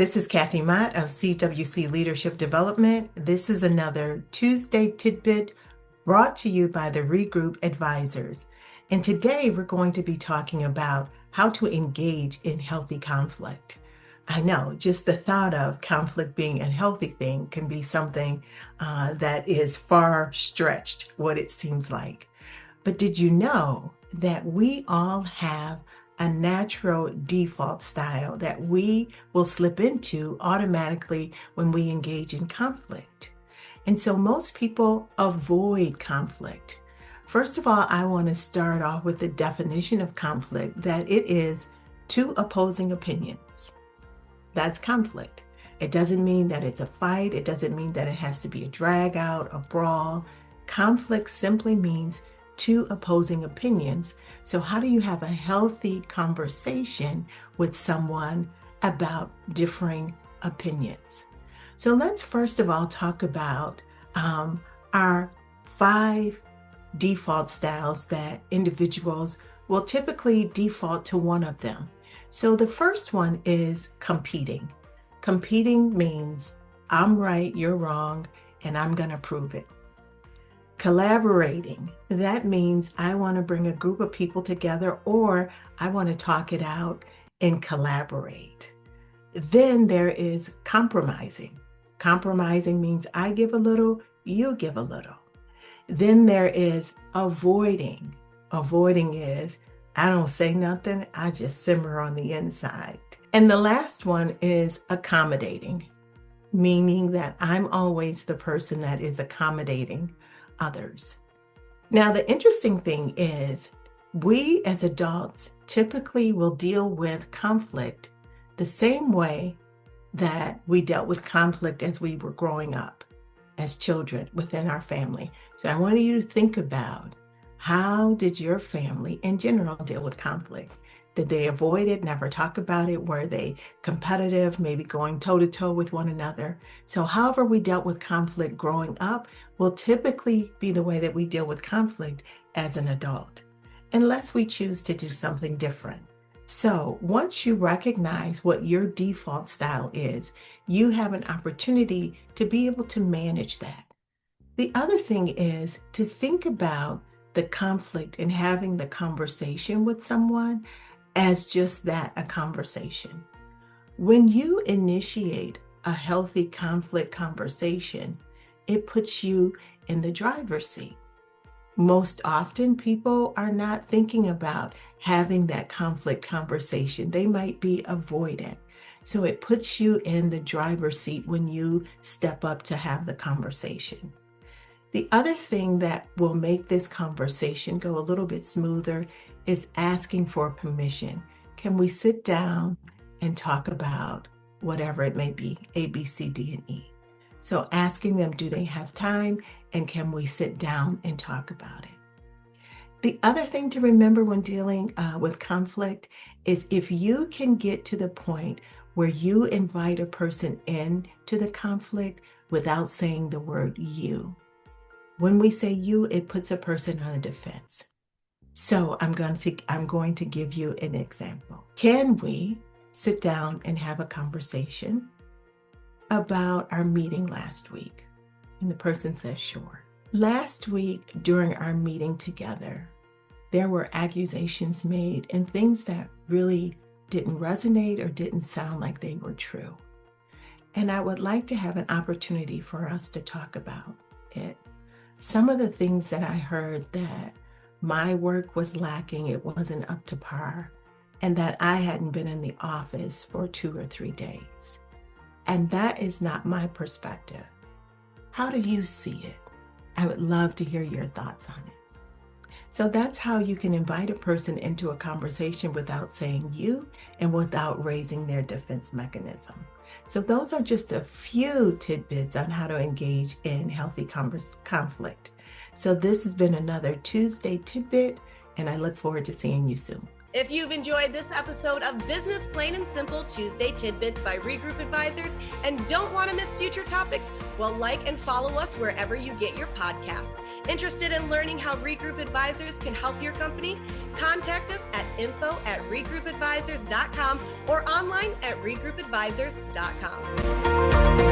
This is Cathy Mott of CWC Leadership Development. This is another Tuesday Tidbit brought to you by the Regroup Advisors. And today we're going to be talking about how to engage in healthy conflict. I know just the thought of conflict being a healthy thing can be something that is far stretched, what it seems like. But did you know that we all have a natural default style that we will slip into automatically when we engage in conflict? And so most people avoid conflict. First of all, I want to start off with the definition of conflict, that it is two opposing opinions. That's conflict. It doesn't mean that it's a fight. It doesn't mean that it has to be a drag out, a brawl. Conflict simply means two opposing opinions. So how do you have a healthy conversation with someone about differing opinions? So let's first of all talk about our 5 default styles that individuals will typically default to one of them. So the first one is competing. Competing means I'm right, you're wrong, and I'm going to prove it. Collaborating, that means I want to bring a group of people together, or I want to talk it out and collaborate. Then there is compromising. Compromising means I give a little, you give a little. Then there is avoiding. Avoiding is I don't say nothing, I just simmer on the inside. And the last one is accommodating, meaning that I'm always the person that is accommodating others. Now, the interesting thing is we as adults typically will deal with conflict the same way that we dealt with conflict as we were growing up as children within our family. So I want you to think about, how did your family in general deal with conflict? Did they avoid it, never talk about it? Were they competitive, maybe going toe-to-toe with one another? So however we dealt with conflict growing up will typically be the way that we deal with conflict as an adult, unless we choose to do something different. So once you recognize what your default style is, you have an opportunity to be able to manage that. The other thing is to think about the conflict and having the conversation with someone as just that, a conversation. When you initiate a healthy conflict conversation, it puts you in the driver's seat. Most often, people are not thinking about having that conflict conversation. They might be avoidant. So it puts you in the driver's seat when you step up to have the conversation. The other thing that will make this conversation go a little bit smoother is asking for permission. Can we sit down and talk about whatever it may be, A, B, C, D, and E? So asking them, do they have time, and can we sit down and talk about it? The other thing to remember when dealing with conflict is if you can get to the point where you invite a person into the conflict without saying the word you. When we say you, it puts a person on a defense. So I'm going to give you an example. Can we sit down and have a conversation about our meeting last week? And the person says, sure. Last week during our meeting together, there were accusations made and things that really didn't resonate or didn't sound like they were true. And I would like to have an opportunity for us to talk about it. Some of the things that I heard, that my work was lacking, it wasn't up to par, and that I hadn't been in the office for 2 or 3 days. And that is not my perspective. How do you see it? I would love to hear your thoughts on it. So that's how you can invite a person into a conversation without saying you and without raising their defense mechanism. So those are just a few tidbits on how to engage in healthy conflict. So this has been another Tuesday Tidbit, and I look forward to seeing you soon. If you've enjoyed this episode of Business Plain and Simple Tuesday Tidbits by Regroup Advisors and don't want to miss future topics, well, like and follow us wherever you get your podcast. Interested in learning how Regroup Advisors can help your company? Contact us at info@regroupadvisors.com or online at regroupadvisors.com.